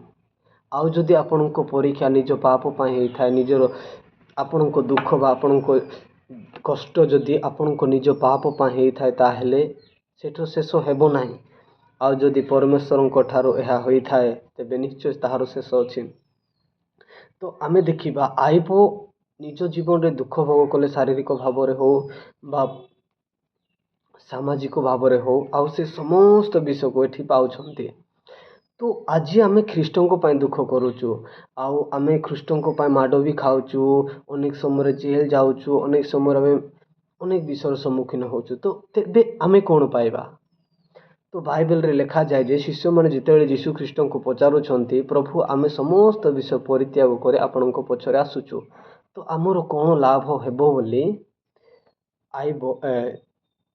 ଆଉ ଯଦି ଆପଣଙ୍କ ପରୀକ୍ଷା ନିଜ ପାପ ପାଇଁ ହେଇଥାଏ, ଆପଣଙ୍କ ଦୁଃଖ ବା ଆପଣଙ୍କ କଷ୍ଟ ଯଦି ଆପଣଙ୍କ ନିଜ ପାପ ପାଇଁ ହେଇଥାଏ, ତାହେଲେ ସେଠୁ ଶେଷ ହେବ ନାହିଁ। ଆଉ ଯଦି ପରମେଶ୍ୱରଙ୍କ ଠାରୁ ଏହା ହୋଇଥାଏ, ତେବେ ନିଶ୍ଚୟ ତାହାର ଶେଷ ଅଛି। ତ ଆମେ ଦେଖିବା ଆୟୋବ ନିଜ ଜୀବନରେ ଦୁଃଖ ଭୋଗ କଲେ, ଶାରୀରିକ ଭାବରେ ହଉ ବା ସାମାଜିକ ଭାବରେ ହଉ ଆଉ ସେ ସମସ୍ତ ବିଷୟକୁ ଏଠି ପାଉଛନ୍ତି। ତ ଆଜି ଆମେ ଖ୍ରୀଷ୍ଟଙ୍କ ପାଇଁ ଦୁଃଖ କରୁଛୁ, ଆଉ ଆମେ ଖ୍ରୀଷ୍ଟଙ୍କ ପାଇଁ ମାଡ଼ ବି ଖାଉଛୁ, ଅନେକ ସମୟରେ ଜେଲ୍ ଯାଉଛୁ, ଅନେକ ସମୟରେ ଆମେ ଅନେକ ବିଷୟର ସମ୍ମୁଖୀନ ହେଉଛୁ। ତ ତେବେ ଆମେ କ'ଣ ପାଇବା? ତ ବାଇବେଲରେ ଲେଖାଯାଏ ଯେ ଶିଷ୍ୟମାନେ ଯେତେବେଳେ ଯୀଶୁ ଖ୍ରୀଷ୍ଟଙ୍କୁ ପଚାରୁଛନ୍ତି, ପ୍ରଭୁ ଆମେ ସମସ୍ତ ବିଷୟ ପରିତ୍ୟାଗ କରି ଆପଣଙ୍କ ପଛରେ ଆସୁଛୁ, ତ ଆମର କ'ଣ ଲାଭ ହେବ ବୋଲି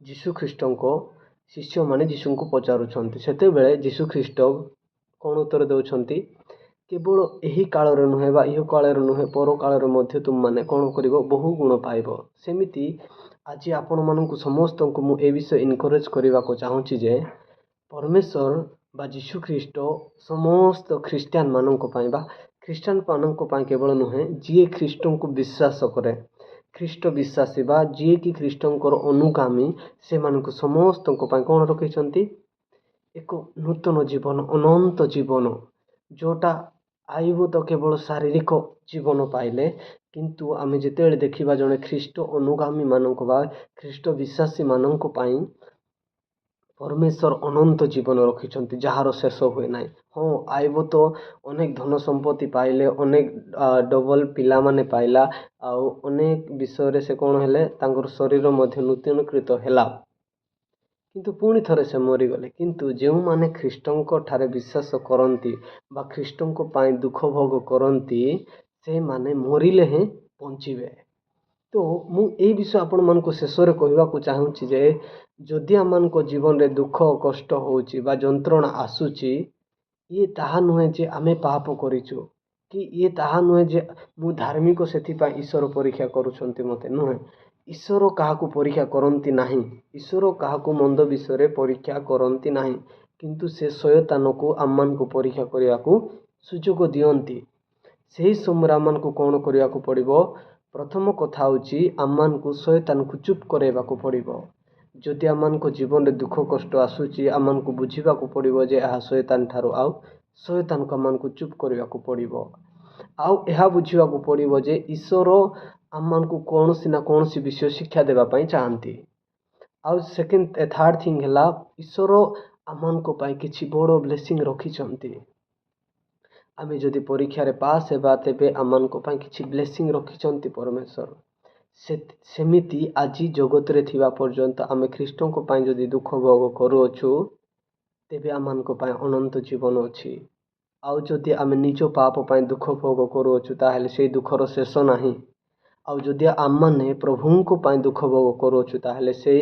ଯୀଶୁ ଖ୍ରୀଷ୍ଟଙ୍କ ଶିଷ୍ୟମାନେ ଯୀଶୁଙ୍କୁ ପଚାରୁଛନ୍ତି। ସେତେବେଳେ ଯୀଶୁ ଖ୍ରୀଷ୍ଟ କ'ଣ ଉତ୍ତର ଦେଉଛନ୍ତି? କେବଳ ଏହି କାଳରେ ନୁହେଁ ବା ଇହ କାଳରେ ନୁହେଁ, ପରକାଳରେ ମଧ୍ୟ ତୁମମାନେ କ'ଣ କରିବ? ବହୁ ଗୁଣ ପାଇବ। ସେମିତି ଆଜି ଆପଣମାନଙ୍କୁ ସମସ୍ତଙ୍କୁ ମୁଁ ଏ ବିଷୟ ଇନକରେଜ୍ କରିବାକୁ ଚାହୁଁଛି ଯେ ପରମେଶ୍ୱର ବା ଯୀଶୁ ଖ୍ରୀଷ୍ଟ ସମସ୍ତ ଖ୍ରୀଷ୍ଟିଆନ ମାନଙ୍କ ପାଇଁ ବା ଖ୍ରୀଷ୍ଟିଆନ ମାନଙ୍କ ପାଇଁ କେବଳ ନୁହେଁ, ଯିଏ ଖ୍ରୀଷ୍ଟଙ୍କୁ ବିଶ୍ୱାସ କରେ, ଖ୍ରୀଷ୍ଟ ବିଶ୍ୱାସୀ ବା ଯିଏକି ଖ୍ରୀଷ୍ଟଙ୍କର ଅନୁଗାମୀ, ସେମାନଙ୍କୁ ସମସ୍ତଙ୍କ ପାଇଁ କ'ଣ ରଖିଛନ୍ତି? ଏକ ନୂତନ ଜୀବନ, ଅନନ୍ତ ଜୀବନ, ଯେଉଁଟା ଆଇବ ତ କେବଳ ଶାରୀରିକ ଜୀବନ ପାଇଲେ, କିନ୍ତୁ ଆମେ ଯେତେବେଳେ ଦେଖିବା ଜଣେ ଖ୍ରୀଷ୍ଟ ଅନୁଗାମୀ ମାନଙ୍କ ବା ଖ୍ରୀଷ୍ଟ ବିଶ୍ୱାସୀ ମାନଙ୍କ ପାଇଁ ପରମେଶ୍ୱର ଅନନ୍ତ ଜୀବନ ରଖିଛନ୍ତି, ଯାହାର ଶେଷ ହୁଏ ନାହିଁ। ହଁ, ଆଇବ ତ ଅନେକ ଧନ ସମ୍ପତ୍ତି ପାଇଲେ, ଅନେକ ଡବଲ ପିଲାମାନେ ପାଇଲା, ଆଉ ଅନେକ ବିଷୟରେ ସେ କ'ଣ ହେଲେ, ତାଙ୍କର ଶରୀର ମଧ୍ୟ ନୂତନୀକୃତ ହେଲା, କିନ୍ତୁ ପୁଣି ଥରେ ସେ ମରିଗଲେ। କିନ୍ତୁ ଯେଉଁମାନେ ଖ୍ରୀଷ୍ଟଙ୍କ ଠାରେ ବିଶ୍ୱାସ କରନ୍ତି ବା ଖ୍ରୀଷ୍ଟଙ୍କ ପାଇଁ ଦୁଃଖ ଭୋଗ କରନ୍ତି, ସେମାନେ ମରିଲେ ହିଁ ବଞ୍ଚିବେ। ତ ମୁଁ ଏଇ ବିଷୟ ଆପଣମାନଙ୍କୁ ଶେଷରେ କହିବାକୁ ଚାହୁଁଛି ଯେ ଯଦି ଆମମାନଙ୍କ ଜୀବନରେ ଦୁଃଖ କଷ୍ଟ ହେଉଛି ବା ଯନ୍ତ୍ରଣା ଆସୁଛି, ଇଏ ତାହା ନୁହେଁ ଯେ ଆମେ ପାପ କରିଛୁ, କି ଇଏ ତାହା ନୁହେଁ ଯେ ମୁଁ ଧାର୍ମିକ ସେଥିପାଇଁ ଈଶ୍ୱର ପରୀକ୍ଷା କରୁଛନ୍ତି ମୋତେ, ନୁହେଁ। ଈଶ୍ୱର କାହାକୁ ପରୀକ୍ଷା କରନ୍ତି ନାହିଁ, ଈଶ୍ୱର କାହାକୁ ମନ୍ଦ ବିଷୟରେ ପରୀକ୍ଷା କରନ୍ତି ନାହିଁ, କିନ୍ତୁ ସେ ଶୟତାନକୁ ଆମମାନଙ୍କୁ ପରୀକ୍ଷା କରିବାକୁ ସୁଯୋଗ ଦିଅନ୍ତି। ସେହି ସମୟରେ ଆମମାନଙ୍କୁ କ'ଣ କରିବାକୁ ପଡ଼ିବ? ପ୍ରଥମ କଥା ହେଉଛି ଆମମାନଙ୍କୁ ଶୟତାନକୁ ଚୁପ୍ କରାଇବାକୁ ପଡ଼ିବ। ଯଦି ଆମମାନଙ୍କ ଜୀବନରେ ଦୁଃଖ କଷ୍ଟ ଆସୁଛି, ଆମମାନଙ୍କୁ ବୁଝିବାକୁ ପଡ଼ିବ ଯେ ଏହା ଶୟତାନ ଠାରୁ, ଆଉ ଶୟତାନକୁ ଆମମାନଙ୍କୁ ଚୁପ୍ କରିବାକୁ ପଡ଼ିବ। ଆଉ ଏହା ବୁଝିବାକୁ ପଡ଼ିବ ଯେ ଈଶ୍ୱର ଆମମାନଙ୍କୁ କୌଣସି ନା କୌଣସି ବିଷୟ ଶିକ୍ଷା ଦେବା ପାଇଁ ଚାହାନ୍ତି। ଆଉ ଥାର୍ଡ଼ ଥିଙ୍ଗ ହେଲା, ଈଶ୍ୱର ଆମମାନଙ୍କ ପାଇଁ କିଛି ବଡ଼ ବ୍ଲେସିଂ ରଖିଛନ୍ତି। ଆମେ ଯଦି ପରୀକ୍ଷାରେ ପାସ୍ ହେବା, ତେବେ ଆମମାନଙ୍କ ପାଇଁ କିଛି ବ୍ଲେସିଂ ରଖିଛନ୍ତି ପରମେଶ୍ୱର। ସେମିତି ଆଜି ଜଗତରେ ଥିବା ପର୍ଯ୍ୟନ୍ତ ଆମେ ଖ୍ରୀଷ୍ଟଙ୍କ ପାଇଁ ଯଦି ଦୁଃଖ ଭୋଗ କରୁଅଛୁ, ତେବେ ଆମମାନଙ୍କ ପାଇଁ ଅନନ୍ତ ଜୀବନ ଅଛି। ଆଉ ଯଦି ଆମେ ନିଜ ପାପ ପାଇଁ ଦୁଃଖ ଭୋଗ କରୁଅଛୁ, ତାହେଲେ ସେଇ ଦୁଃଖର ଶେଷ ନାହିଁ। ଆଉ ଯଦି ଆମମାନେ ପ୍ରଭୁଙ୍କ ପାଇଁ ଦୁଃଖ ଭୋଗ କରୁଅଛୁ, ତାହେଲେ ସେଇ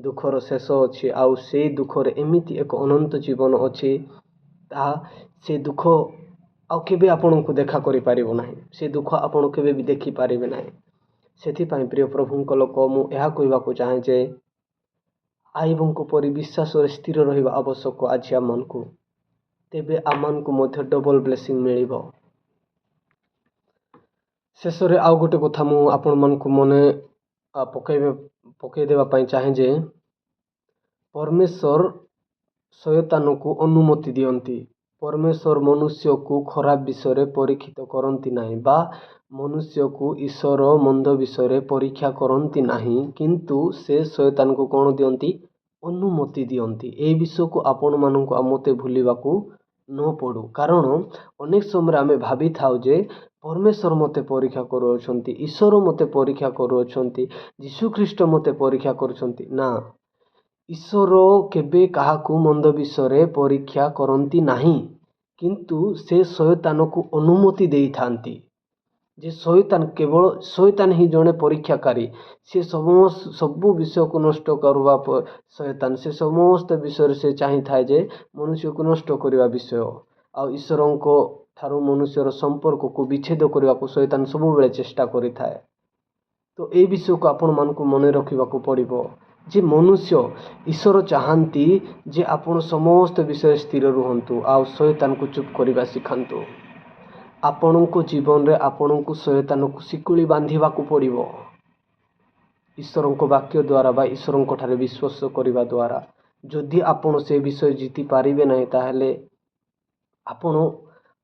ଦୁଃଖର ଶେଷ ଅଛି। ଆଉ ସେଇ ଦୁଃଖରେ ଏମିତି ଏକ ଅନନ୍ତ ଜୀବନ ଅଛି, ତାହା ସେ ଦୁଃଖ ଆଉ କେବେ ଆପଣଙ୍କୁ ଦେଖା କରିପାରିବ ନାହିଁ, ସେ ଦୁଃଖ ଆପଣ କେବେ ବି ଦେଖିପାରିବେ ନାହିଁ। ସେଥିପାଇଁ ପ୍ରିୟ ପ୍ରଭୁଙ୍କ ଲୋକ, ମୁଁ ଏହା କହିବାକୁ ଚାହେଁ ଯେ ଆଇବଙ୍କ ପରି ବିଶ୍ୱାସରେ ସ୍ଥିର ରହିବା ଆବଶ୍ୟକ ଆଜି ଆମମାନଙ୍କୁ, ତେବେ ଆମମାନଙ୍କୁ ମଧ୍ୟ ଡବଲ ବ୍ଲେସିଂ ମିଳିବ। ଶେଷରେ ଆଉ ଗୋଟେ କଥା ମୁଁ ଆପଣମାନଙ୍କୁ ମନେ ପକାଇ ଦେବା ପାଇଁ ଚାହେଁ ଯେ ପରମେଶ୍ୱର ଶୟତାନକୁ ଅନୁମତି ଦିଅନ୍ତି। ପରମେଶ୍ୱର ମନୁଷ୍ୟକୁ ଖରାପ ବିଷୟରେ ପରୀକ୍ଷିତ କରନ୍ତି ନାହିଁ ବା ମନୁଷ୍ୟକୁ ଈଶ୍ୱର ମନ୍ଦ ବିଷୟରେ ପରୀକ୍ଷା କରନ୍ତି ନାହିଁ, କିନ୍ତୁ ସେ ଶୟତାନକୁ କ'ଣ ଦିଅନ୍ତି? ଅନୁମତି ଦିଅନ୍ତି। ଏହି ବିଷୟକୁ ଆପଣମାନଙ୍କୁ ଆଉ ମୋତେ ଭୁଲିବାକୁ ନ ପଡ଼ୁ, କାରଣ ଅନେକ ସମୟରେ ଆମେ ଭାବିଥାଉ ଯେ ପରମେଶ୍ୱର ମୋତେ ପରୀକ୍ଷା କରୁଅଛନ୍ତି, ଈଶ୍ୱର ମୋତେ ପରୀକ୍ଷା କରୁଅଛନ୍ତି, ଯୀଶୁ ଖ୍ରୀଷ୍ଟ ମୋତେ ପରୀକ୍ଷା କରୁଛନ୍ତି। ନା, ଈଶ୍ୱର କେବେ କାହାକୁ ମନ୍ଦ ବିଷୟରେ ପରୀକ୍ଷା କରନ୍ତି ନାହିଁ, କିନ୍ତୁ ସେ ଶୟତାନକୁ ଅନୁମତି ଦେଇଥାନ୍ତି। ଯେ କେବଳ ଶୟତାନ ହିଁ ଜଣେ ପରୀକ୍ଷାକାରୀ, ସେ ସବୁ ବିଷୟକୁ ନଷ୍ଟ କରିବା ଶୟତାନ, ସେ ସମସ୍ତ ବିଷୟରେ ସେ ଚାହିଁଥାଏ ଯେ ମନୁଷ୍ୟକୁ ନଷ୍ଟ କରିବା ବିଷୟ, ଆଉ ଈଶ୍ୱରଙ୍କ ଠାରୁ ମନୁଷ୍ୟର ସମ୍ପର୍କକୁ ବିଚ୍ଛେଦ କରିବାକୁ ଶୟତାନ ସବୁବେଳେ ଚେଷ୍ଟା କରିଥାଏ। ତ ଏହି ବିଷୟକୁ ଆପଣମାନଙ୍କୁ ମନେ ରଖିବାକୁ ପଡ଼ିବ ଯେ ଈଶ୍ୱର ଚାହାନ୍ତି ଯେ ଆପଣ ସମସ୍ତ ବିଷୟରେ ସ୍ଥିର ରୁହନ୍ତୁ, ଆଉ ଶୟତାନକୁ ଚୁପ୍ କରିବା ଶିଖାନ୍ତୁ। ଆପଣଙ୍କ ଜୀବନରେ ଆପଣଙ୍କୁ ଶୟତାନକୁ ଶିକୁଳି ବାନ୍ଧିବାକୁ ପଡ଼ିବ ଈଶ୍ୱରଙ୍କ ବାକ୍ୟ ଦ୍ୱାରା ବା ଈଶ୍ୱରଙ୍କ ଠାରେ ବିଶ୍ୱାସ କରିବା ଦ୍ୱାରା। ଯଦି ଆପଣ ସେ ବିଷୟ ଜିତି ପାରିବେ ନାହିଁ, ତାହେଲେ ଆପଣ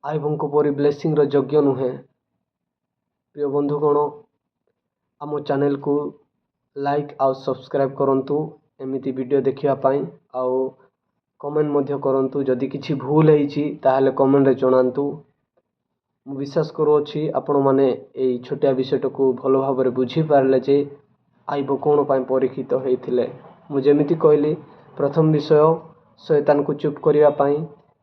ଆଇବଙ୍କ ପରି ବ୍ଲେସିଂର ଯୋଗ୍ୟ ନୁହେଁ। ପ୍ରିୟ ବନ୍ଧୁଗଣ, ଆମ ଚ୍ୟାନେଲକୁ ଲାଇକ୍ ଆଉ ସବସ୍କ୍ରାଇବ୍ କରନ୍ତୁ ଏମିତି ଭିଡ଼ିଓ ଦେଖିବା ପାଇଁ। ଆଉ କମେଣ୍ଟ ମଧ୍ୟ କରନ୍ତୁ, ଯଦି କିଛି ଭୁଲ ହେଇଛି ତାହେଲେ କମେଣ୍ଟରେ ଜଣାନ୍ତୁ। ମୁଁ ବିଶ୍ୱାସ କରୁଅଛି ଆପଣମାନେ ଏଇ ଛୋଟିଆ ବିଷୟଟାକୁ ଭଲ ଭାବରେ ବୁଝିପାରିଲେ ଯେ ଆଇବ କ'ଣ ପାଇଁ ପରୀକ୍ଷିତ ହେଇଥିଲେ। ମୁଁ ଯେମିତି କହିଲି, ପ୍ରଥମ ବିଷୟ ଶୟତାନକୁ ଚୁପ୍ କରିବା ପାଇଁ,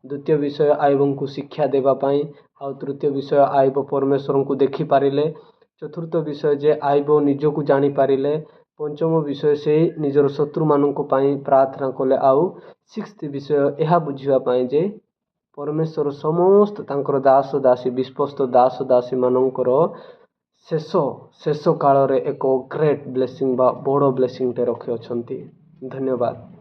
ଦ୍ୱିତୀୟ ବିଷୟ ଆଇବଙ୍କୁ ଶିକ୍ଷା ଦେବା ପାଇଁ, ଆଉ ତୃତୀୟ ବିଷୟ ଆଇବ ପରମେଶ୍ୱରଙ୍କୁ ଦେଖିପାରିଲେ, ଚତୁର୍ଥ ବିଷୟ ଯେ ଆଇବ ନିଜକୁ ଜାଣିପାରିଲେ, ପଞ୍ଚମ ବିଷୟ ସେ ନିଜର ଶତ୍ରୁମାନଙ୍କ ପାଇଁ ପ୍ରାର୍ଥନା କଲେ, ଆଉ ସିକ୍ସଥ ବିଷୟ ଏହା ବୁଝିବା ପାଇଁ ଯେ ପରମେଶ୍ୱର ସମସ୍ତ ତାଙ୍କର ଦାସ ଦାସୀ ବିଶ୍ୱସ୍ତ ଦାସ ଦାସୀମାନଙ୍କର ଶେଷ କାଳରେ ଏକ ଗ୍ରେଟ୍ ବ୍ଲେସିଂ ବା ବଡ଼ ବ୍ଲେସିଂଟେ ରଖିଅଛନ୍ତି। ଧନ୍ୟବାଦ।